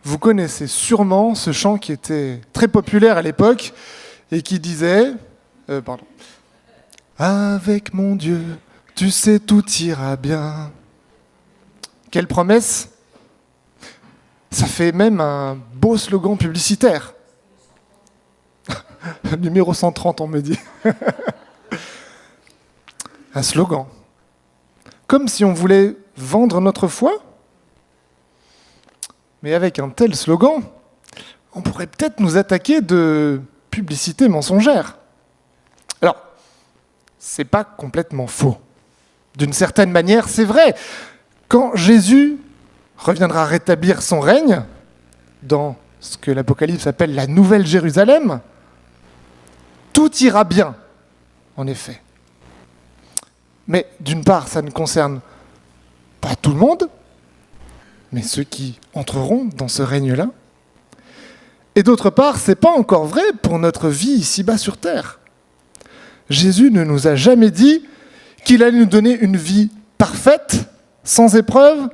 vous connaissez sûrement ce chant qui était très populaire à l'époque et qui disait Avec mon Dieu, tu sais, tout ira bien. Quelle promesse! Ça fait même un beau slogan publicitaire. Numéro 130, on me dit. Un slogan. Comme si on voulait vendre notre foi. Mais avec un tel slogan, on pourrait peut-être nous attaquer de publicité mensongère. Alors, c'est pas complètement faux. D'une certaine manière, c'est vrai. Quand Jésus reviendra rétablir son règne, dans ce que l'Apocalypse appelle la Nouvelle Jérusalem, tout ira bien, en effet. Mais d'une part, ça ne concerne pas tout le monde, mais ceux qui entreront dans ce règne-là. Et d'autre part, ce n'est pas encore vrai pour notre vie ici-bas sur terre. Jésus ne nous a jamais dit qu'il allait nous donner une vie parfaite, sans épreuve,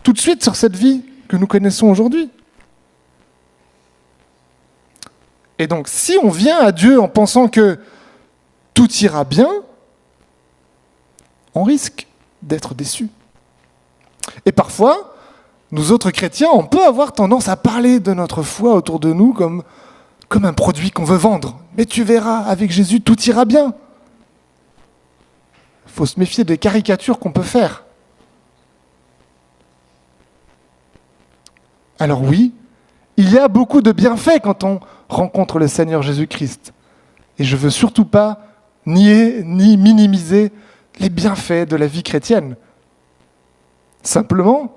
tout de suite sur cette vie que nous connaissons aujourd'hui. Et donc, si on vient à Dieu en pensant que tout ira bien, on risque d'être déçu. Et parfois, nous autres chrétiens, on peut avoir tendance à parler de notre foi autour de nous comme un produit qu'on veut vendre. Mais tu verras, avec Jésus, tout ira bien. Il faut se méfier des caricatures qu'on peut faire. Alors oui, il y a beaucoup de bienfaits quand on rencontre le Seigneur Jésus-Christ. Et je ne veux surtout pas nier ni minimiser les bienfaits de la vie chrétienne. Simplement,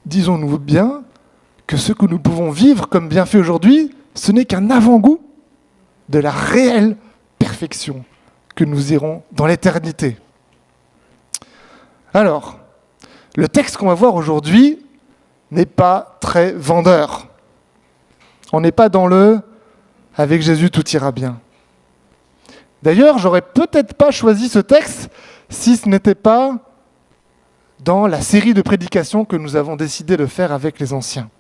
disons-nous bien que ce que nous pouvons vivre comme bienfait aujourd'hui, ce n'est qu'un avant-goût de la réelle perfection que nous irons dans l'éternité. Alors, le texte qu'on va voir aujourd'hui n'est pas très vendeur. On n'est pas dans le « avec Jésus, tout ira bien ». D'ailleurs, j'aurais peut-être pas choisi ce texte si ce n'était pas dans la série de prédications que nous avons décidé de faire avec les anciens.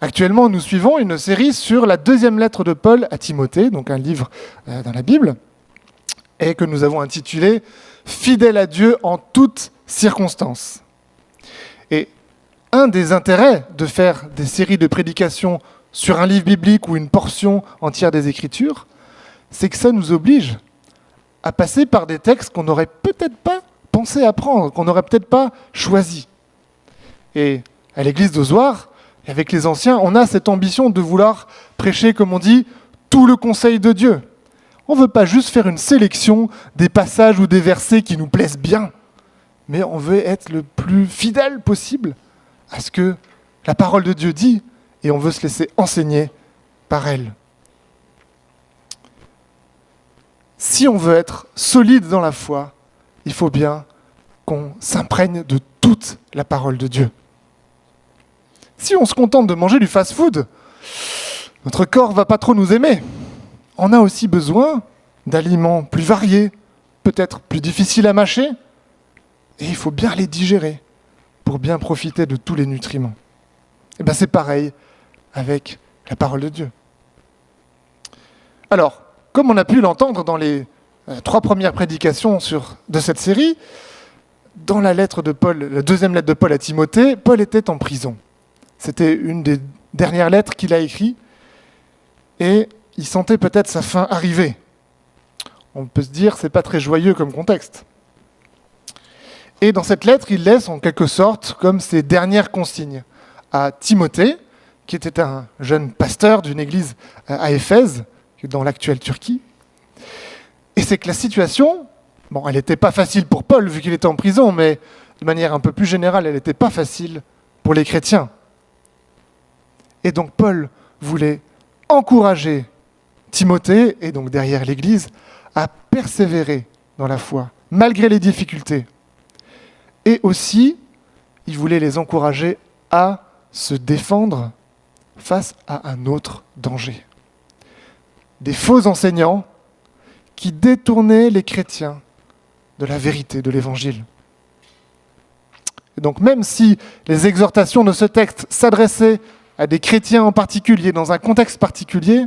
Actuellement, nous suivons une série sur la deuxième lettre de Paul à Timothée, donc un livre dans la Bible, et que nous avons intitulé « Fidèle à Dieu en toutes circonstances ». Et un des intérêts de faire des séries de prédications sur un livre biblique ou une portion entière des Écritures, c'est que ça nous oblige à passer par des textes qu'on n'aurait peut-être pas pensé apprendre, qu'on n'aurait peut-être pas choisi. Et à l'église d'Ozoir, avec les anciens, on a cette ambition de vouloir prêcher, comme on dit, tout le conseil de Dieu. On ne veut pas juste faire une sélection des passages ou des versets qui nous plaisent bien, mais on veut être le plus fidèle possible à ce que la parole de Dieu dit, et on veut se laisser enseigner par elle. Si on veut être solide dans la foi, il faut bien qu'on s'imprègne de toute la parole de Dieu. Si on se contente de manger du fast-food, notre corps ne va pas trop nous aimer. On a aussi besoin d'aliments plus variés, peut-être plus difficiles à mâcher, et il faut bien les digérer pour bien profiter de tous les nutriments. Et bien c'est pareil avec la parole de Dieu. Alors, comme on a pu l'entendre dans les 3 premières prédications de cette série, dans la lettre de Paul, la deuxième lettre de Paul à Timothée, Paul était en prison. C'était une des dernières lettres qu'il a écrites, et il sentait peut-être sa fin arriver. On peut se dire, c'est pas très joyeux comme contexte. Et dans cette lettre, il laisse en quelque sorte comme ses dernières consignes à Timothée, qui était un jeune pasteur d'une église à Éphèse, dans l'actuelle Turquie. Et c'est que la situation, elle n'était pas facile pour Paul, vu qu'il était en prison, mais de manière un peu plus générale, elle n'était pas facile pour les chrétiens. Et donc Paul voulait encourager Timothée, et donc derrière l'Église, à persévérer dans la foi, malgré les difficultés. Et aussi, il voulait les encourager à se défendre face à un autre danger. Des faux enseignants qui détournaient les chrétiens de la vérité de l'Évangile. Et donc même si les exhortations de ce texte s'adressaient à des chrétiens en particulier, dans un contexte particulier,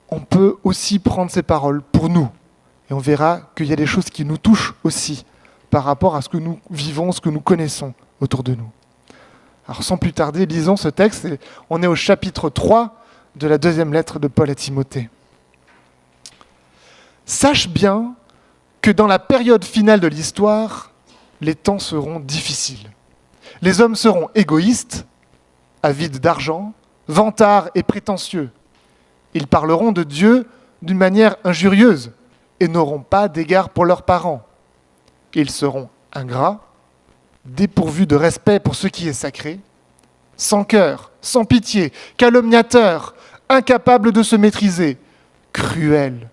on peut aussi prendre ces paroles pour nous. Et on verra qu'il y a des choses qui nous touchent aussi par rapport à ce que nous vivons, ce que nous connaissons autour de nous. Alors sans plus tarder, lisons ce texte. Et on est au chapitre 3 de la deuxième lettre de Paul à Timothée. Sache bien que dans la période finale de l'histoire, les temps seront difficiles. Les hommes seront égoïstes, avides d'argent, vantards et prétentieux. Ils parleront de Dieu d'une manière injurieuse et n'auront pas d'égard pour leurs parents. Ils seront ingrats, dépourvus de respect pour ce qui est sacré, sans cœur, sans pitié, calomniateurs, incapables de se maîtriser, cruels,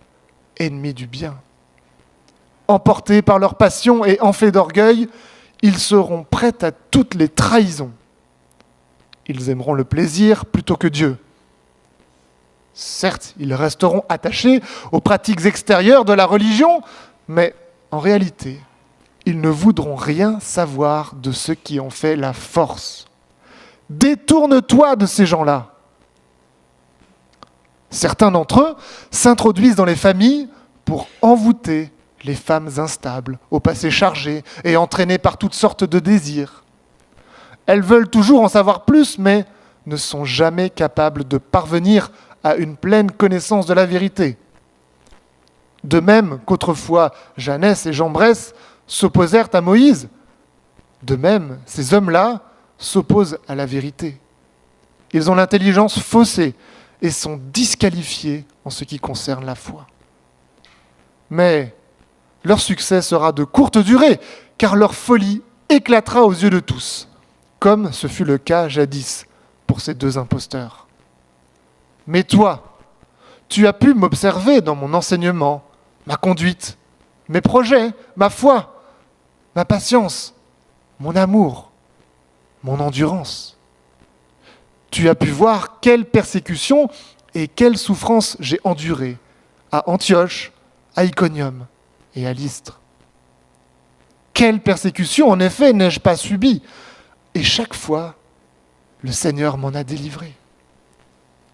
ennemis du bien. Emportés par leur passion et enflés d'orgueil, ils seront prêts à toutes les trahisons. Ils aimeront le plaisir plutôt que Dieu. Certes, ils resteront attachés aux pratiques extérieures de la religion, mais en réalité, ils ne voudront rien savoir de ce qui en fait la force. Détourne-toi de ces gens-là. Certains d'entre eux s'introduisent dans les familles pour envoûter les femmes instables, au passé chargé et entraînées par toutes sortes de désirs. Elles veulent toujours en savoir plus, mais ne sont jamais capables de parvenir à une pleine connaissance de la vérité. De même qu'autrefois Jeannès et Jambres s'opposèrent à Moïse, de même ces hommes-là s'opposent à la vérité. Ils ont l'intelligence faussée et sont disqualifiés en ce qui concerne la foi. Mais leur succès sera de courte durée, car leur folie éclatera aux yeux de tous, comme ce fut le cas jadis pour ces deux imposteurs. Mais toi, tu as pu m'observer dans mon enseignement, ma conduite, mes projets, ma foi, ma patience, mon amour, mon endurance. Tu as pu voir quelle persécution et quelle souffrance j'ai endurée à Antioche, à Iconium et à Lystre. Quelle persécution, en effet, n'ai-je pas subie? Et chaque fois, le Seigneur m'en a délivré.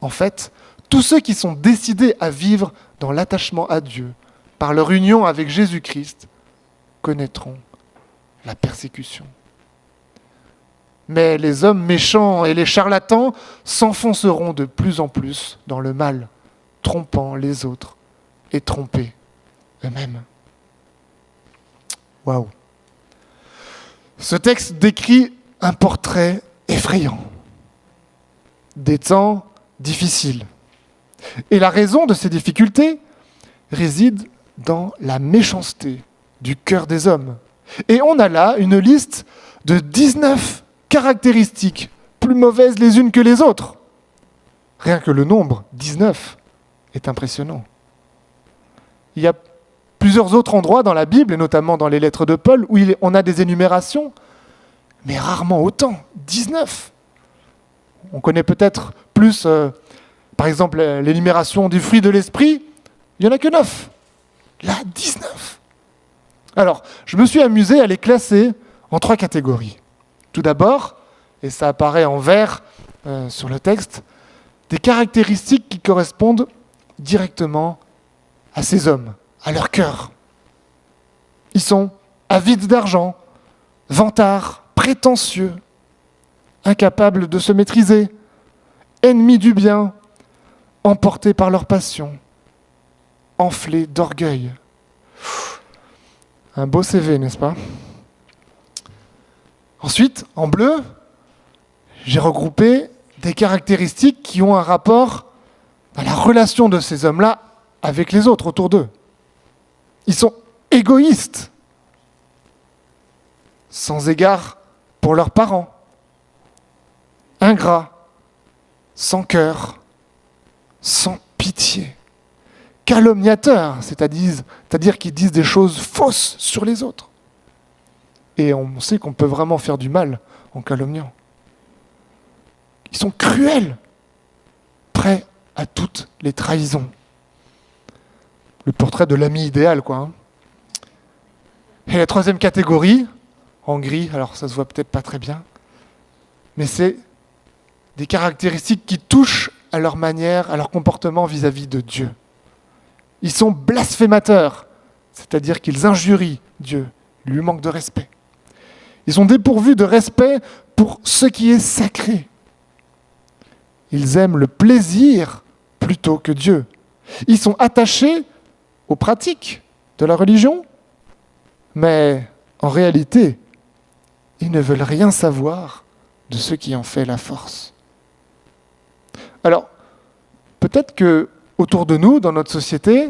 En fait, tous ceux qui sont décidés à vivre dans l'attachement à Dieu, par leur union avec Jésus-Christ, connaîtront la persécution. Mais les hommes méchants et les charlatans s'enfonceront de plus en plus dans le mal, trompant les autres et trompés eux-mêmes. Waouh! Ce texte décrit un portrait effrayant, des temps difficiles. Et la raison de ces difficultés réside dans la méchanceté du cœur des hommes. Et on a là une liste de 19 caractéristiques plus mauvaises les unes que les autres. Rien que le nombre, 19, est impressionnant. Il y a plusieurs autres endroits dans la Bible, et notamment dans les lettres de Paul, où on a des énumérations, mais rarement autant, 19. On connaît peut-être plus, par exemple, l'énumération du fruit de l'esprit, il n'y en a que 9. Là, 19. Alors, je me suis amusé à les classer en 3 catégories. Tout d'abord, et ça apparaît en vert sur le texte, des caractéristiques qui correspondent directement à ces hommes, à leur cœur. Ils sont avides d'argent, vantards, prétentieux, incapables de se maîtriser, ennemis du bien, emportés par leur passion, enflés d'orgueil. Un beau CV, n'est-ce pas? Ensuite, en bleu, j'ai regroupé des caractéristiques qui ont un rapport à la relation de ces hommes-là avec les autres autour d'eux. Ils sont égoïstes, sans égard pour leurs parents, ingrats, sans cœur, sans pitié, calomniateurs, c'est-à-dire qu'ils disent des choses fausses sur les autres. Et on sait qu'on peut vraiment faire du mal en calomniant. Ils sont cruels, prêts à toutes les trahisons. Le portrait de l'ami idéal, quoi. Et la troisième catégorie, en gris, alors ça se voit peut-être pas très bien, mais c'est des caractéristiques qui touchent à leur manière, à leur comportement vis-à-vis de Dieu. Ils sont blasphémateurs, c'est-à-dire qu'ils injurient Dieu, ils lui manquent de respect. Ils sont dépourvus de respect pour ce qui est sacré. Ils aiment le plaisir plutôt que Dieu. Ils sont attachés aux pratiques de la religion, mais en réalité, ils ne veulent rien savoir de ce qui en fait la force. Alors, peut-être que autour de nous, dans notre société,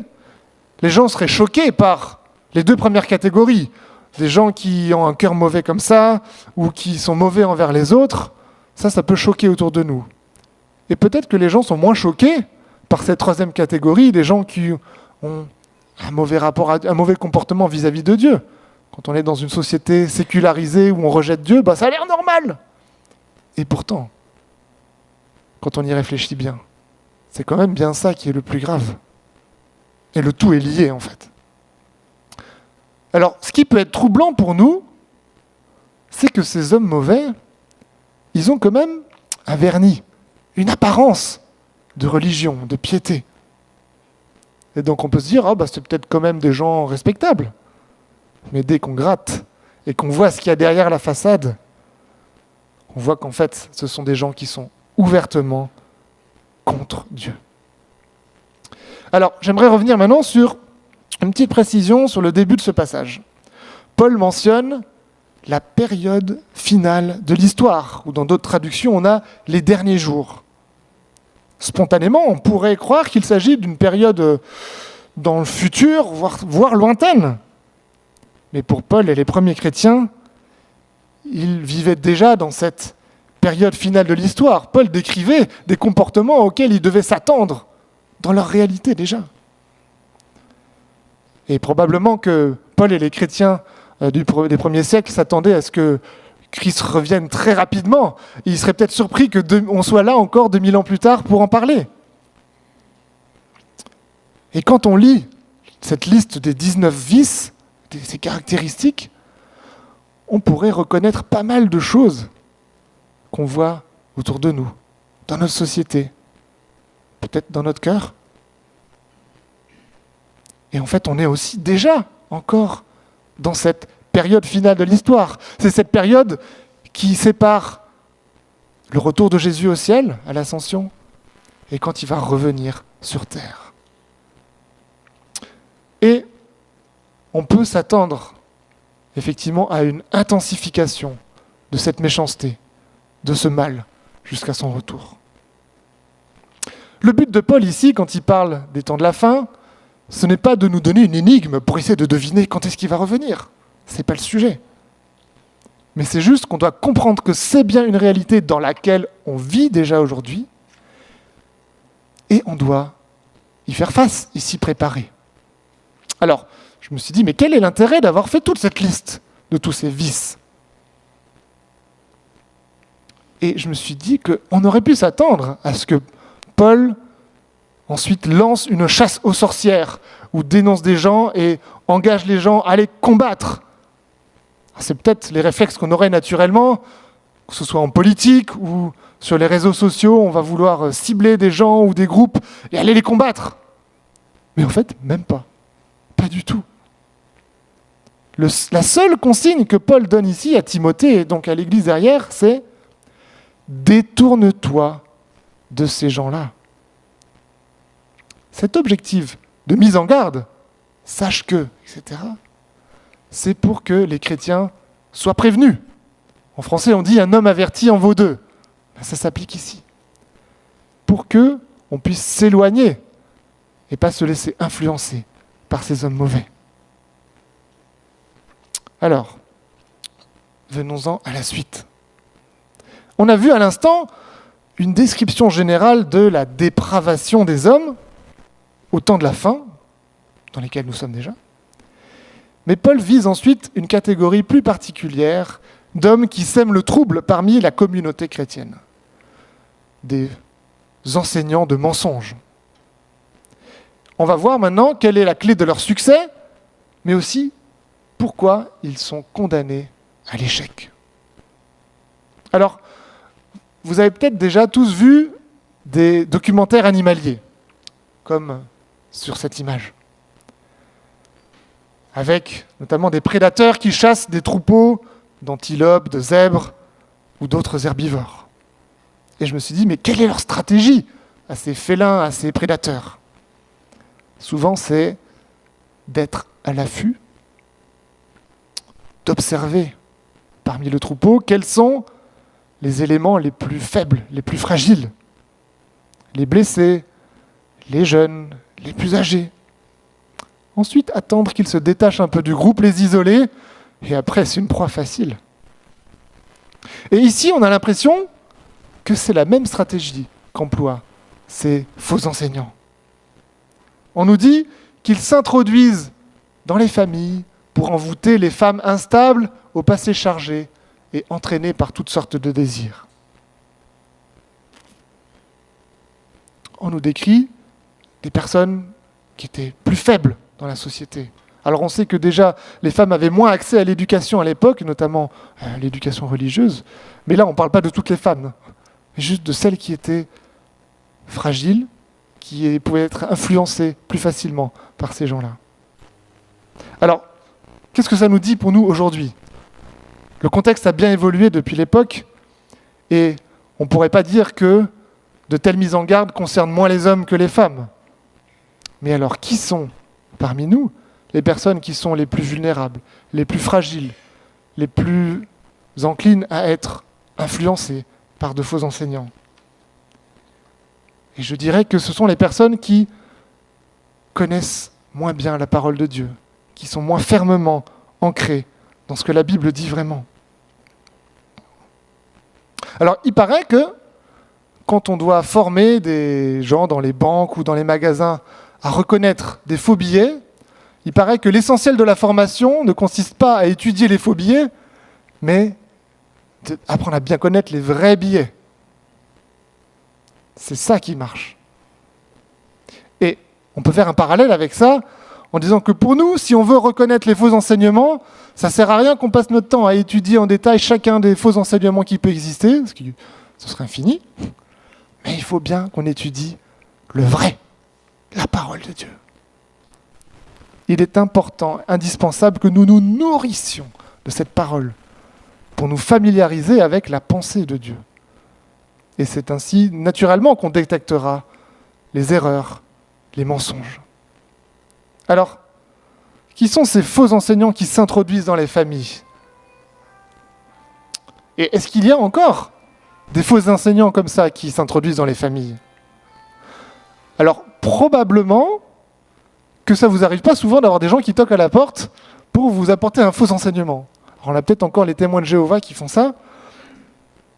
les gens seraient choqués par les deux premières catégories. Des gens qui ont un cœur mauvais comme ça, ou qui sont mauvais envers les autres, ça peut choquer autour de nous. Et peut-être que les gens sont moins choqués par cette troisième catégorie, des gens qui ont un mauvais comportement vis-à-vis de Dieu. Quand on est dans une société sécularisée où on rejette Dieu, ça a l'air normal. Et pourtant, quand on y réfléchit bien, c'est quand même bien ça qui est le plus grave. Et le tout est lié, en fait. Alors, ce qui peut être troublant pour nous, c'est que ces hommes mauvais, ils ont quand même un vernis, une apparence de religion, de piété. Et donc on peut se dire, c'est peut-être quand même des gens respectables. Mais dès qu'on gratte et qu'on voit ce qu'il y a derrière la façade, on voit qu'en fait, ce sont des gens qui sont ouvertement contre Dieu. Alors, j'aimerais revenir maintenant sur une petite précision sur le début de ce passage. Paul mentionne la période finale de l'histoire, ou dans d'autres traductions, on a les derniers jours. Spontanément, on pourrait croire qu'il s'agit d'une période dans le futur, voire lointaine. Mais pour Paul et les premiers chrétiens, ils vivaient déjà dans cette période finale de l'histoire. Paul décrivait des comportements auxquels ils devaient s'attendre dans leur réalité déjà. Et probablement que Paul et les chrétiens des premiers siècles s'attendaient à ce que Christ revienne très rapidement. Et ils seraient peut-être surpris qu'on soit là encore 2000 ans plus tard pour en parler. Et quand on lit cette liste des 19 vices, ces caractéristiques, on pourrait reconnaître pas mal de choses qu'on voit autour de nous, dans notre société, peut-être dans notre cœur. Et en fait, on est aussi déjà encore dans cette période finale de l'histoire. C'est cette période qui sépare le retour de Jésus au ciel, à l'ascension, et quand il va revenir sur terre. Et on peut s'attendre effectivement à une intensification de cette méchanceté, de ce mal, jusqu'à son retour. Le but de Paul ici, quand il parle des temps de la fin, ce n'est pas de nous donner une énigme pour essayer de deviner quand est-ce qu'il va revenir. Ce n'est pas le sujet. Mais c'est juste qu'on doit comprendre que c'est bien une réalité dans laquelle on vit déjà aujourd'hui et on doit y faire face et s'y préparer. Alors, je me suis dit, mais quel est l'intérêt d'avoir fait toute cette liste de tous ces vices ? Et je me suis dit qu'on aurait pu s'attendre à ce que Paul ensuite lance une chasse aux sorcières ou dénonce des gens et engage les gens à les combattre. C'est peut-être les réflexes qu'on aurait naturellement, que ce soit en politique ou sur les réseaux sociaux, on va vouloir cibler des gens ou des groupes et aller les combattre. Mais en fait, même pas. Pas du tout. La seule consigne que Paul donne ici à Timothée et donc à l'église derrière, c'est « détourne-toi de ces gens-là ». Cet objectif de mise en garde, sache que, etc., c'est pour que les chrétiens soient prévenus. En français, on dit « un homme averti en vaut deux ». Ça s'applique ici. Pour qu'on puisse s'éloigner et pas se laisser influencer par ces hommes mauvais. Alors, venons-en à la suite. On a vu à l'instant une description générale de la dépravation des hommes au temps de la fin, dans lesquels nous sommes déjà. Mais Paul vise ensuite une catégorie plus particulière d'hommes qui sèment le trouble parmi la communauté chrétienne. Des enseignants de mensonges. On va voir maintenant quelle est la clé de leur succès, mais aussi pourquoi ils sont condamnés à l'échec. Alors, vous avez peut-être déjà tous vu des documentaires animaliers, comme sur cette image, avec notamment des prédateurs qui chassent des troupeaux d'antilopes, de zèbres ou d'autres herbivores. Et je me suis dit, mais quelle est leur stratégie à ces félins, à ces prédateurs? Souvent, c'est d'être à l'affût, d'observer parmi le troupeau quels sont les éléments les plus faibles, les plus fragiles, les blessés, les jeunes, les plus âgés. Ensuite, attendre qu'ils se détachent un peu du groupe, les isoler, et après, c'est une proie facile. Et ici, on a l'impression que c'est la même stratégie qu'emploient ces faux enseignants. On nous dit qu'ils s'introduisent dans les familles pour envoûter les femmes instables au passé chargé et entraînées par toutes sortes de désirs. On nous décrit des personnes qui étaient plus faibles dans la société. Alors on sait que déjà les femmes avaient moins accès à l'éducation à l'époque, notamment à l'éducation religieuse, mais là on ne parle pas de toutes les femmes, mais juste de celles qui étaient fragiles, qui pouvaient être influencées plus facilement par ces gens-là. Alors, qu'est-ce que ça nous dit pour nous aujourd'hui? Le contexte a bien évolué depuis l'époque, et on ne pourrait pas dire que de telles mises en garde concernent moins les hommes que les femmes. Mais alors, qui sont parmi nous les personnes qui sont les plus vulnérables, les plus fragiles, les plus enclines à être influencées par de faux enseignants? Et je dirais que ce sont les personnes qui connaissent moins bien la parole de Dieu, qui sont moins fermement ancrées dans ce que la Bible dit vraiment. Alors, il paraît que quand on doit former des gens dans les banques ou dans les magasins à reconnaître des faux billets, il paraît que l'essentiel de la formation ne consiste pas à étudier les faux billets, mais apprendre à bien connaître les vrais billets. C'est ça qui marche. Et on peut faire un parallèle avec ça en disant que pour nous, si on veut reconnaître les faux enseignements, ça ne sert à rien qu'on passe notre temps à étudier en détail chacun des faux enseignements qui peut exister, parce que ce serait infini, mais il faut bien qu'on étudie le vrai, la parole de Dieu. Il est important, indispensable que nous nous nourrissions de cette parole pour nous familiariser avec la pensée de Dieu. Et c'est ainsi, naturellement, qu'on détectera les erreurs, les mensonges. Alors, qui sont ces faux enseignants qui s'introduisent dans les familles? Et est-ce qu'il y a encore des faux enseignants comme ça qui s'introduisent dans les familles? Alors, probablement que ça ne vous arrive pas souvent d'avoir des gens qui toquent à la porte pour vous apporter un faux enseignement. Alors, on a peut-être encore les témoins de Jéhovah qui font ça,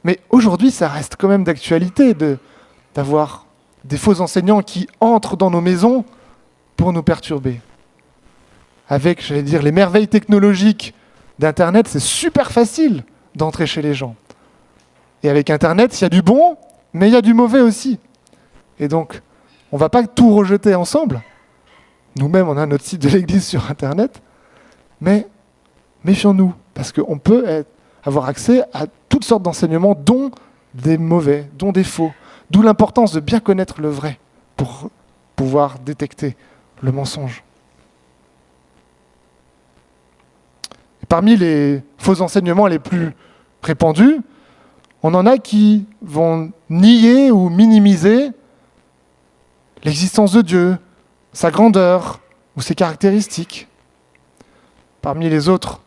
mais aujourd'hui, ça reste quand même d'actualité d'avoir des faux enseignants qui entrent dans nos maisons pour nous perturber. Avec, j'allais dire, les merveilles technologiques d'Internet, c'est super facile d'entrer chez les gens. Et avec Internet, il y a du bon, mais il y a du mauvais aussi. Et donc, on ne va pas tout rejeter ensemble. Nous-mêmes, on a notre site de l'Église sur Internet, mais méfions-nous, parce qu'on peut avoir accès à toutes sortes d'enseignements, dont des mauvais, dont des faux. D'où l'importance de bien connaître le vrai pour pouvoir détecter le mensonge. Et parmi les faux enseignements les plus répandus, on en a qui vont nier ou minimiser l'existence de Dieu, sa grandeur ou ses caractéristiques. Parmi les autres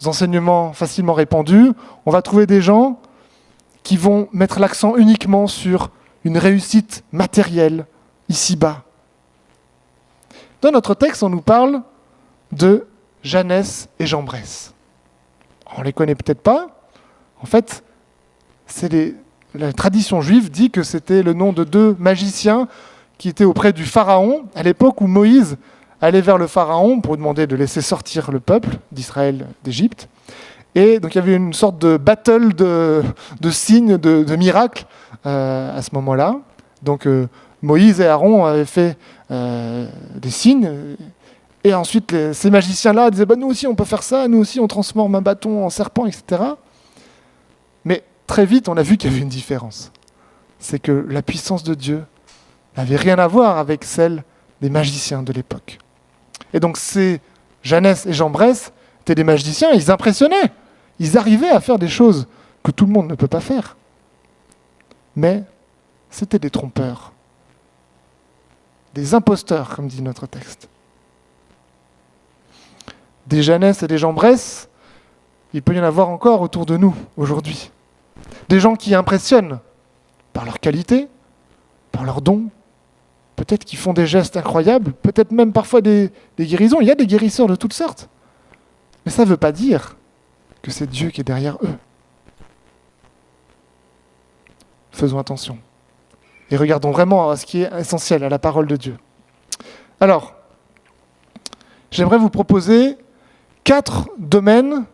enseignements facilement répandus, on va trouver des gens qui vont mettre l'accent uniquement sur une réussite matérielle, ici-bas. Dans notre texte, on nous parle de Jeannès et Jambres. On ne les connaît peut-être pas. En fait, la tradition juive dit que c'était le nom de deux magiciens qui étaient auprès du Pharaon, à l'époque où Moïse allait vers le Pharaon pour demander de laisser sortir le peuple d'Israël d'Égypte. Et donc il y avait une sorte de battle de signes, de miracles à ce moment-là. Donc Moïse et Aaron avaient fait des signes Et ensuite, ces magiciens-là disaient nous aussi on peut faire ça, nous aussi on transforme un bâton en serpent, etc. Mais très vite, on a vu qu'il y avait une différence. C'est que la puissance de Dieu n'avait rien à voir avec celle des magiciens de l'époque. Et donc ces Jeannès et Jean Bresse étaient des magiciens, ils impressionnaient. Ils arrivaient à faire des choses que tout le monde ne peut pas faire. Mais c'était des trompeurs. Des imposteurs, comme dit notre texte. Des Jeannès et des Jean Bresse, il peut y en avoir encore autour de nous aujourd'hui. Des gens qui impressionnent par leur qualité, par leurs dons, peut-être qu'ils font des gestes incroyables, peut-être même parfois des guérisons. Il y a des guérisseurs de toutes sortes. Mais ça ne veut pas dire que c'est Dieu qui est derrière eux. Faisons attention. Et regardons vraiment à ce qui est essentiel, à la parole de Dieu. Alors, j'aimerais vous proposer 4 domaines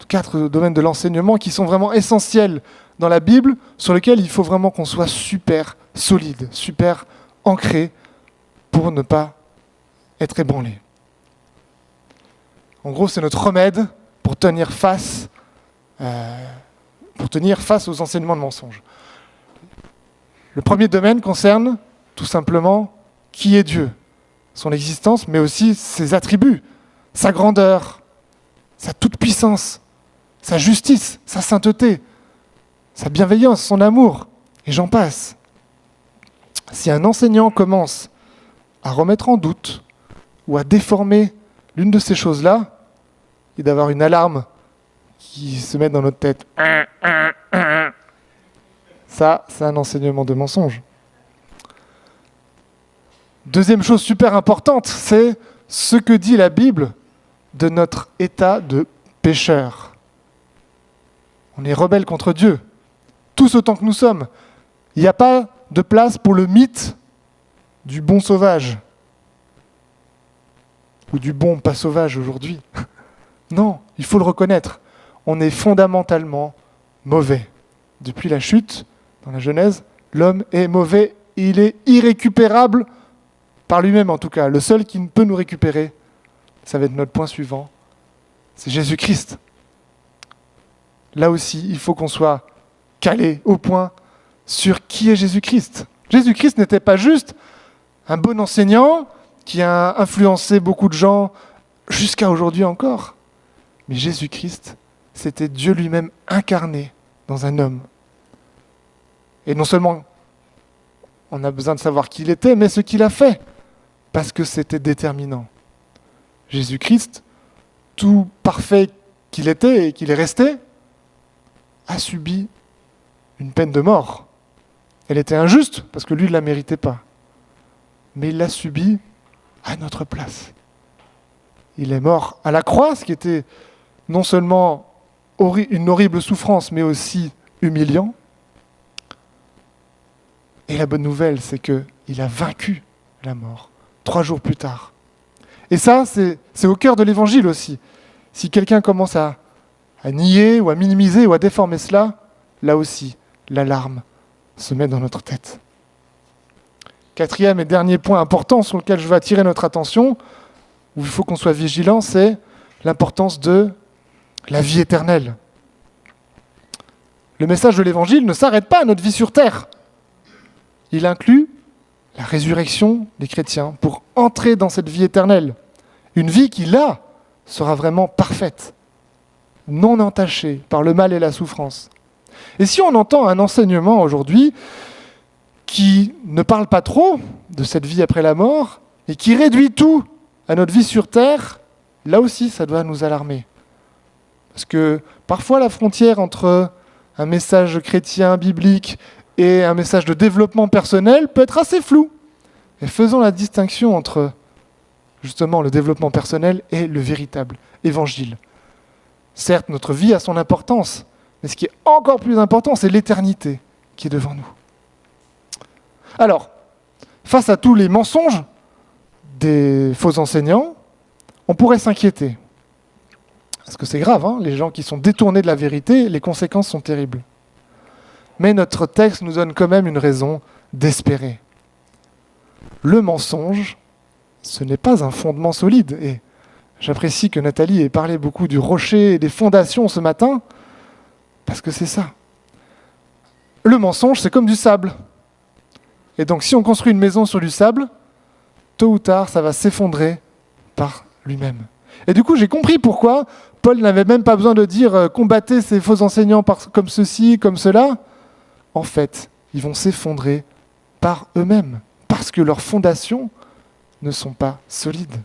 de l'enseignement qui sont vraiment essentiels dans la Bible, sur lesquels il faut vraiment qu'on soit super solide, super ancré pour ne pas être ébranlé. En gros, c'est notre remède pour tenir face aux enseignements de mensonges. Le premier domaine concerne tout simplement qui est Dieu, son existence, mais aussi ses attributs, sa grandeur, sa toute-puissance, sa justice, sa sainteté, sa bienveillance, son amour, et j'en passe. Si un enseignant commence à remettre en doute ou à déformer l'une de ces choses-là, et d'avoir une alarme qui se met dans notre tête, ça, c'est un enseignement de mensonge. Deuxième chose super importante, c'est ce que dit la Bible de notre état de pécheur. On est rebelle contre Dieu, tous autant que nous sommes. Il n'y a pas de place pour le mythe du bon sauvage, ou du bon pas sauvage aujourd'hui. Non, il faut le reconnaître. On est fondamentalement mauvais. Depuis la chute, dans la Genèse, l'homme est mauvais, il est irrécupérable par lui-même en tout cas. Le seul qui peut nous récupérer, ça va être notre point suivant, c'est Jésus-Christ. Là aussi, il faut qu'on soit calé au point sur qui est Jésus-Christ. Jésus-Christ n'était pas juste un bon enseignant qui a influencé beaucoup de gens jusqu'à aujourd'hui encore. Mais Jésus-Christ, c'était Dieu lui-même incarné dans un homme. Et non seulement on a besoin de savoir qui il était, mais ce qu'il a fait, parce que c'était déterminant. Jésus-Christ, tout parfait qu'il était et qu'il est resté, a subi une peine de mort. Elle était injuste, parce que lui ne la méritait pas. Mais il l'a subie à notre place. Il est mort à la croix, ce qui était non seulement une horrible souffrance, mais aussi humiliant. Et la bonne nouvelle, c'est qu'il a vaincu la mort 3 jours plus tard. Et ça, c'est au cœur de l'évangile aussi. Si quelqu'un commence à nier ou à minimiser ou à déformer cela, là aussi, l'alarme se met dans notre tête. 4e et dernier point important sur lequel je veux attirer notre attention, où il faut qu'on soit vigilant, c'est l'importance de la vie éternelle. Le message de l'évangile ne s'arrête pas à notre vie sur terre. Il inclut la résurrection des chrétiens pour entrer dans cette vie éternelle. Une vie qui, là, sera vraiment parfaite, non entachée par le mal et la souffrance. Et si on entend un enseignement aujourd'hui qui ne parle pas trop de cette vie après la mort et qui réduit tout à notre vie sur terre, là aussi, ça doit nous alarmer. Parce que parfois, la frontière entre un message chrétien, biblique, et un message de développement personnel peut être assez floue. Et faisons la distinction entre, justement, le développement personnel et le véritable évangile. Certes, notre vie a son importance, mais ce qui est encore plus important, c'est l'éternité qui est devant nous. Alors, face à tous les mensonges des faux enseignants, on pourrait s'inquiéter. Parce que c'est grave, hein, les gens qui sont détournés de la vérité, les conséquences sont terribles. Mais notre texte nous donne quand même une raison d'espérer. Le mensonge ce n'est pas un fondement solide. Et j'apprécie que Nathalie ait parlé beaucoup du rocher et des fondations ce matin, parce que c'est ça. Le mensonge, c'est comme du sable. Et donc si on construit une maison sur du sable, tôt ou tard, ça va s'effondrer par lui-même. Et du coup, j'ai compris pourquoi Paul n'avait même pas besoin de dire « combattez ces faux enseignants comme ceci, comme cela ». En fait, ils vont s'effondrer par eux-mêmes, parce que leurs fondations ne sont pas solides.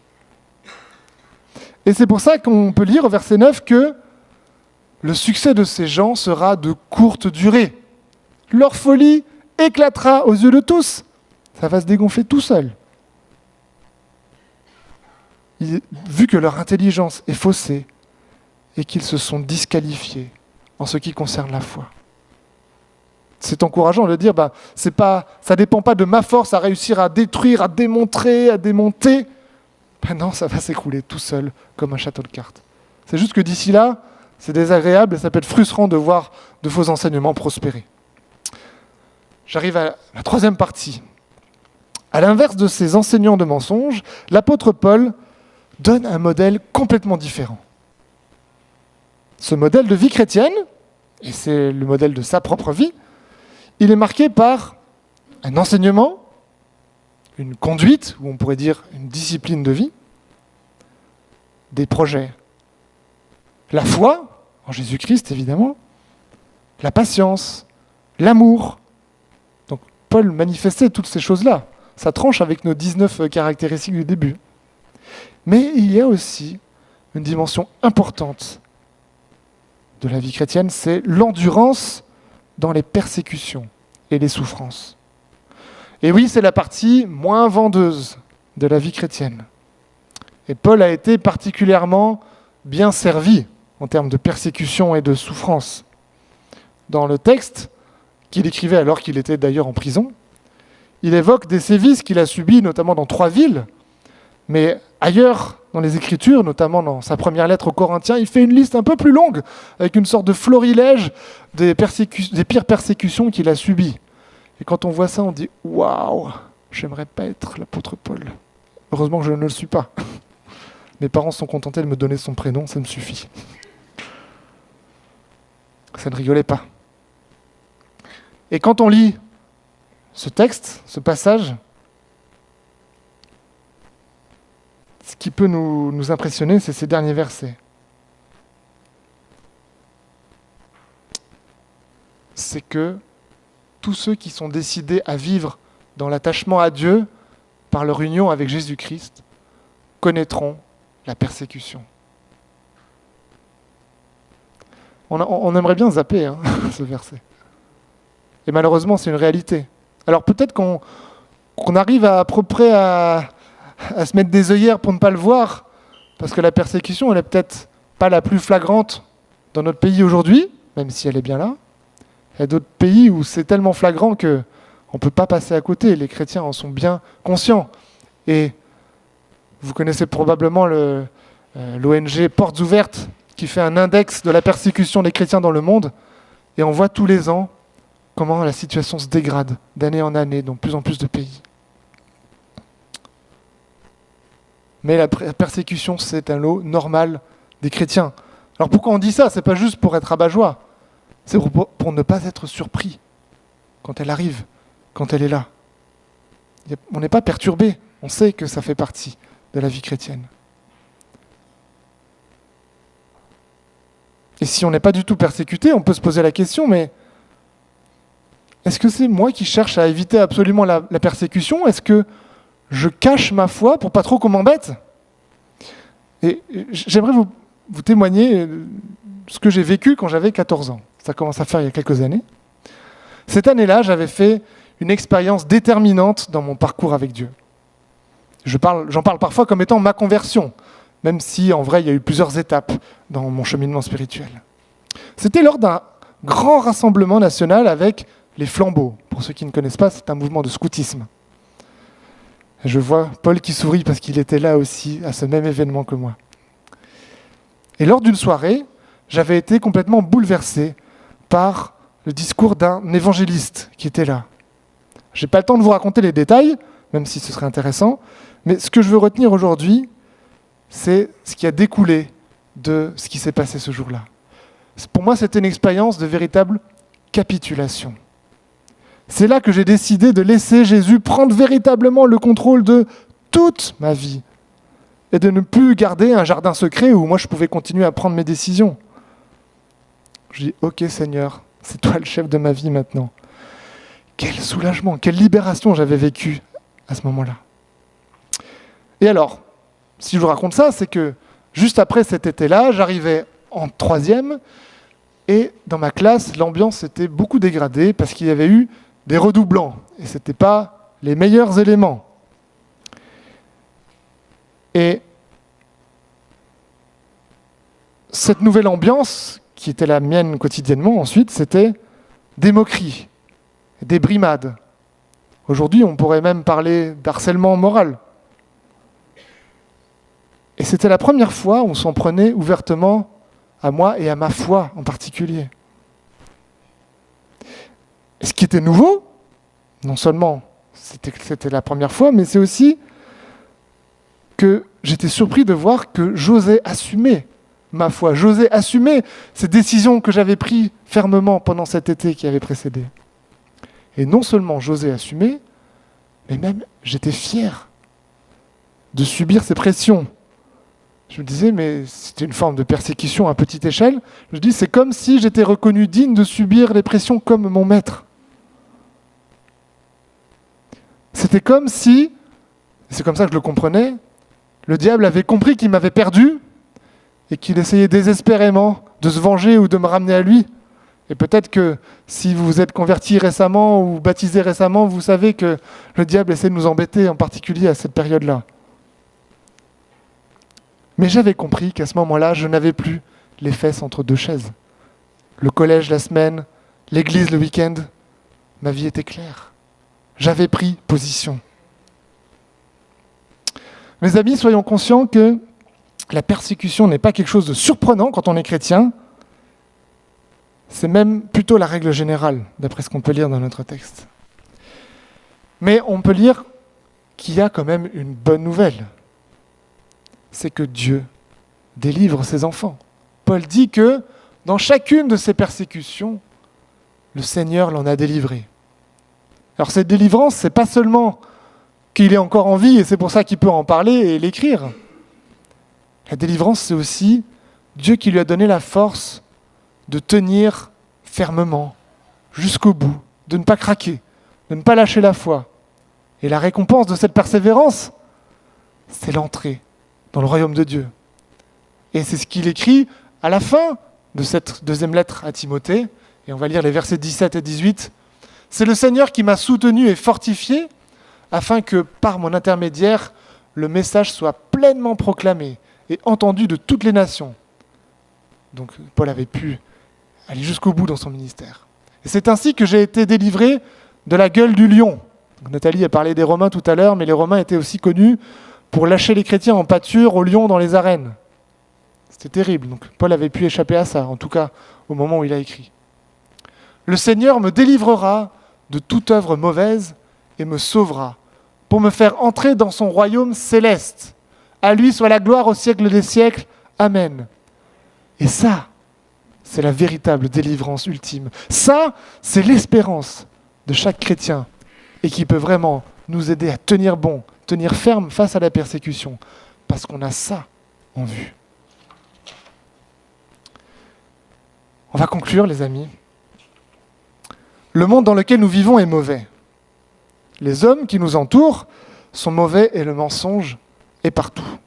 Et c'est pour ça qu'on peut lire au verset 9 que le succès de ces gens sera de courte durée. Leur folie éclatera aux yeux de tous. Ça va se dégonfler tout seul. Vu que leur intelligence est faussée et qu'ils se sont disqualifiés en ce qui concerne la foi. C'est encourageant de dire, ça ne dépend pas de ma force à réussir à détruire, à démontrer, à démonter. Non, ça va s'écrouler tout seul comme un château de cartes. C'est juste que d'ici là, c'est désagréable et ça peut être frustrant de voir de faux enseignements prospérer. J'arrive à la troisième partie. À l'inverse de ces enseignants de mensonges, l'apôtre Paul donne un modèle complètement différent. Ce modèle de vie chrétienne, et c'est le modèle de sa propre vie, il est marqué par un enseignement, une conduite, ou on pourrait dire une discipline de vie, des projets. La foi, en Jésus-Christ évidemment, la patience, l'amour. Donc Paul manifestait toutes ces choses-là. Ça tranche avec nos 19 caractéristiques du début. Mais il y a aussi une dimension importante de la vie chrétienne, c'est l'endurance dans les persécutions et les souffrances. Et oui, c'est la partie moins vendeuse de la vie chrétienne. Et Paul a été particulièrement bien servi en termes de persécution et de souffrance. Dans le texte qu'il écrivait alors qu'il était d'ailleurs en prison, il évoque des sévices qu'il a subis, notamment dans 3 villes, mais ailleurs dans les Écritures, notamment dans sa première lettre aux Corinthiens, il fait une liste un peu plus longue, avec une sorte de florilège des pires persécutions qu'il a subies. Et quand on voit ça, on dit « Waouh, j'aimerais pas être l'apôtre Paul. Heureusement que je ne le suis pas. Mes parents sont contentés de me donner son prénom, ça me suffit. » Ça ne rigolait pas. Et quand on lit ce texte, ce passage, ce qui peut nous impressionner, c'est ces derniers versets. C'est que tous ceux qui sont décidés à vivre dans l'attachement à Dieu par leur union avec Jésus-Christ connaîtront la persécution. On aimerait bien zapper ce verset. Et malheureusement, c'est une réalité. Alors peut-être qu'on arrive à peu près à se mettre des œillères pour ne pas le voir, parce que la persécution, elle est peut-être pas la plus flagrante dans notre pays aujourd'hui, même si elle est bien là. Il y a d'autres pays où c'est tellement flagrant qu'on ne peut pas passer à côté. Les chrétiens en sont bien conscients. Et vous connaissez probablement l'ONG Portes Ouvertes, qui fait un index de la persécution des chrétiens dans le monde. Et on voit tous les ans comment la situation se dégrade d'année en année dans de plus en plus de pays. Mais la persécution, c'est un lot normal des chrétiens. Alors pourquoi on dit ça? C'est pas juste pour être rabat-joie. C'est pour ne pas être surpris quand elle arrive, quand elle est là. On n'est pas perturbé. On sait que ça fait partie de la vie chrétienne. Et si on n'est pas du tout persécuté, on peut se poser la question, mais est-ce que c'est moi qui cherche à éviter absolument la persécution? Est-ce que je cache ma foi pour pas trop qu'on m'embête? Et j'aimerais vous témoigner ce que j'ai vécu quand j'avais 14 ans. Ça commence à faire il y a quelques années. Cette année-là, j'avais fait une expérience déterminante dans mon parcours avec Dieu. J'en parle parfois comme étant ma conversion, même si en vrai il y a eu plusieurs étapes dans mon cheminement spirituel. C'était lors d'un grand rassemblement national avec les flambeaux. Pour ceux qui ne connaissent pas, c'est un mouvement de scoutisme. Je vois Paul qui sourit parce qu'il était là aussi à ce même événement que moi. Et lors d'une soirée, j'avais été complètement bouleversé par le discours d'un évangéliste qui était là. Je n'ai pas le temps de vous raconter les détails, même si ce serait intéressant, Mais ce que je veux retenir aujourd'hui, c'est ce qui a découlé de ce qui s'est passé ce jour-là. Pour moi, c'était une expérience de véritable capitulation. C'est là que j'ai décidé de laisser Jésus prendre véritablement le contrôle de toute ma vie et de ne plus garder un jardin secret où moi je pouvais continuer à prendre mes décisions. Je dis, ok Seigneur, c'est toi le chef de ma vie maintenant. Quel soulagement, quelle libération j'avais vécu à ce moment-là. Et alors, si je vous raconte ça, c'est que juste après cet été-là, j'arrivais en 3e et dans ma classe, l'ambiance s'était beaucoup dégradée parce qu'il y avait eu des redoublants et ce n'était pas les meilleurs éléments. Et cette nouvelle ambiance, qui était la mienne quotidiennement ensuite, c'était des moqueries, des brimades. Aujourd'hui, on pourrait même parler d'harcèlement moral. Et c'était la première fois où on s'en prenait ouvertement à moi et à ma foi en particulier. Et ce qui était nouveau, non seulement c'était la première fois, mais c'est aussi que j'étais surpris de voir que j'osais assumer ma foi, j'osais assumer ces décisions que j'avais prises fermement pendant cet été qui avait précédé. Et non seulement j'osais assumer, mais même j'étais fier de subir ces pressions. Je me disais, mais c'était une forme de persécution à petite échelle. Je me dis, c'est comme si j'étais reconnu digne de subir les pressions comme mon maître. C'était comme si, c'est comme ça que je le comprenais, le diable avait compris qu'il m'avait perdu et qu'il essayait désespérément de se venger ou de me ramener à lui. Et peut-être que si vous vous êtes converti récemment ou baptisé récemment, vous savez que le diable essaie de nous embêter, en particulier à cette période-là. Mais j'avais compris qu'à ce moment-là, je n'avais plus les fesses entre deux chaises. Le collège la semaine, l'église le week-end, ma vie était claire. J'avais pris position. Mes amis, soyons conscients que la persécution n'est pas quelque chose de surprenant quand on est chrétien. C'est même plutôt la règle générale, d'après ce qu'on peut lire dans notre texte. Mais on peut lire qu'il y a quand même une bonne nouvelle. C'est que Dieu délivre ses enfants. Paul dit que dans chacune de ces persécutions, le Seigneur l'en a délivré. Alors cette délivrance, c'est pas seulement qu'il est encore en vie et c'est pour ça qu'il peut en parler et l'écrire. La délivrance, c'est aussi Dieu qui lui a donné la force de tenir fermement jusqu'au bout, de ne pas craquer, de ne pas lâcher la foi. Et la récompense de cette persévérance, c'est l'entrée dans le royaume de Dieu. Et c'est ce qu'il écrit à la fin de cette deuxième lettre à Timothée, et on va lire les versets 17 et 18. « C'est le Seigneur qui m'a soutenu et fortifié, afin que, par mon intermédiaire, le message soit pleinement proclamé et entendu de toutes les nations. » Donc Paul avait pu aller jusqu'au bout dans son ministère. Et c'est ainsi que j'ai été délivré de la gueule du lion. Donc Nathalie a parlé des Romains tout à l'heure, mais les Romains étaient aussi connus pour lâcher les chrétiens en pâture aux lions dans les arènes. C'était terrible. Donc Paul avait pu échapper à ça, en tout cas au moment où il a écrit. « Le Seigneur me délivrera de toute œuvre mauvaise et me sauvera, pour me faire entrer dans son royaume céleste. À lui soit la gloire au siècle des siècles. Amen. » Et ça, c'est la véritable délivrance ultime. Ça, c'est l'espérance de chaque chrétien et qui peut vraiment nous aider à tenir bon, tenir ferme face à la persécution, parce qu'on a ça en vue. On va conclure, les amis. Le monde dans lequel nous vivons est mauvais. Les hommes qui nous entourent sont mauvais et le mensonge est partout.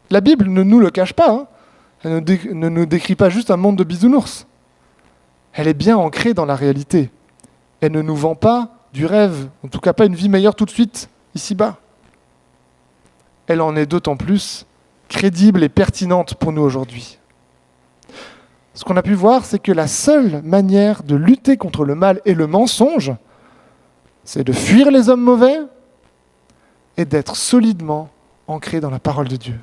La Bible ne nous le cache pas, hein. Elle ne nous décrit pas juste un monde de bisounours. Elle est bien ancrée dans la réalité. Elle ne nous vend pas du rêve, en tout cas pas une vie meilleure tout de suite, ici-bas. Elle en est d'autant plus crédible et pertinente pour nous aujourd'hui. Ce qu'on a pu voir, c'est que la seule manière de lutter contre le mal et le mensonge, c'est de fuir les hommes mauvais et d'être solidement ancré dans la parole de Dieu.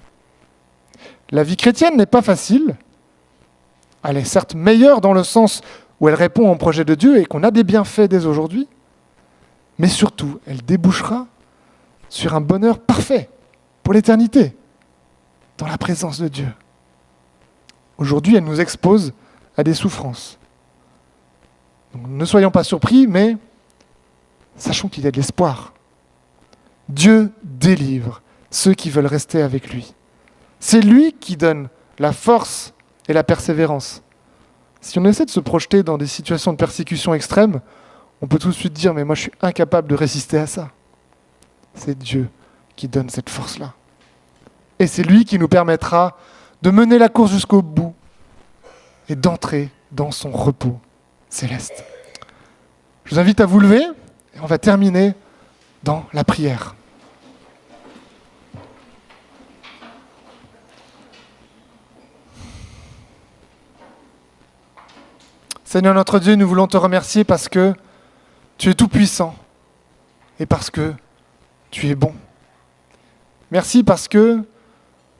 La vie chrétienne n'est pas facile. Elle est certes meilleure dans le sens où elle répond au projet de Dieu et qu'on a des bienfaits dès aujourd'hui, mais surtout, elle débouchera sur un bonheur parfait pour l'éternité, dans la présence de Dieu. Aujourd'hui, elle nous expose à des souffrances. Donc, ne soyons pas surpris, mais sachons qu'il y a de l'espoir. Dieu délivre ceux qui veulent rester avec lui. C'est lui qui donne la force et la persévérance. Si on essaie de se projeter dans des situations de persécution extrême, on peut tout de suite dire « mais moi je suis incapable de résister à ça ». C'est Dieu qui donne cette force-là. Et c'est lui qui nous permettra de mener la course jusqu'au bout et d'entrer dans son repos céleste. Je vous invite à vous lever et on va terminer dans la prière. Seigneur notre Dieu, nous voulons te remercier parce que tu es tout puissant et parce que tu es bon. Merci parce que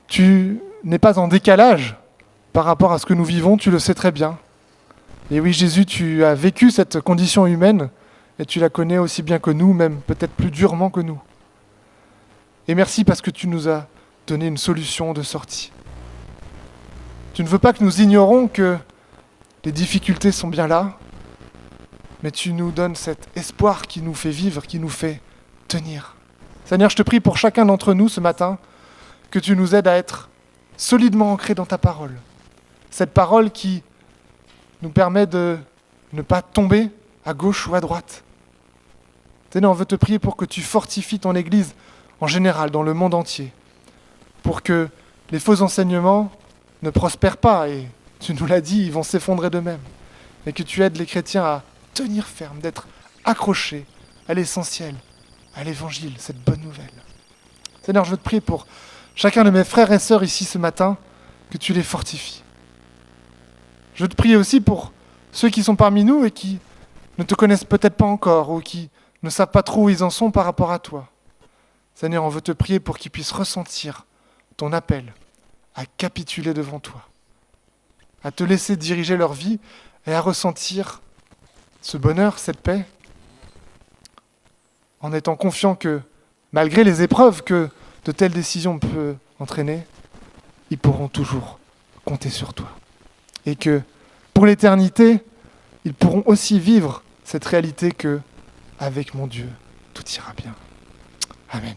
tu n'es pas en décalage par rapport à ce que nous vivons, tu le sais très bien. Et oui, Jésus, tu as vécu cette condition humaine et tu la connais aussi bien que nous, même peut-être plus durement que nous. Et merci parce que tu nous as donné une solution de sortie. Tu ne veux pas que nous ignorions que les difficultés sont bien là, mais tu nous donnes cet espoir qui nous fait vivre, qui nous fait tenir. Seigneur, je te prie pour chacun d'entre nous ce matin, que tu nous aides à être solidement ancrés dans ta parole. Cette parole qui nous permet de ne pas tomber à gauche ou à droite. Seigneur, on veut te prier pour que tu fortifies ton Église en général, dans le monde entier, pour que les faux enseignements ne prospèrent pas, et tu nous l'as dit, ils vont s'effondrer d'eux-mêmes, mais que tu aides les chrétiens à tenir ferme, d'être accrochés à l'essentiel, à l'évangile, cette bonne nouvelle. Seigneur, je veux te prier pour chacun de mes frères et sœurs ici ce matin, que tu les fortifies. Je veux te prier aussi pour ceux qui sont parmi nous et qui ne te connaissent peut-être pas encore ou qui ne savent pas trop où ils en sont par rapport à toi. Seigneur, on veut te prier pour qu'ils puissent ressentir ton appel à capituler devant toi, à te laisser diriger leur vie et à ressentir ce bonheur, cette paix, en étant confiant que, malgré les épreuves que de telles décisions peuvent entraîner, ils pourront toujours compter sur toi. Et que, pour l'éternité, ils pourront aussi vivre cette réalité que, avec mon Dieu, tout ira bien. Amen.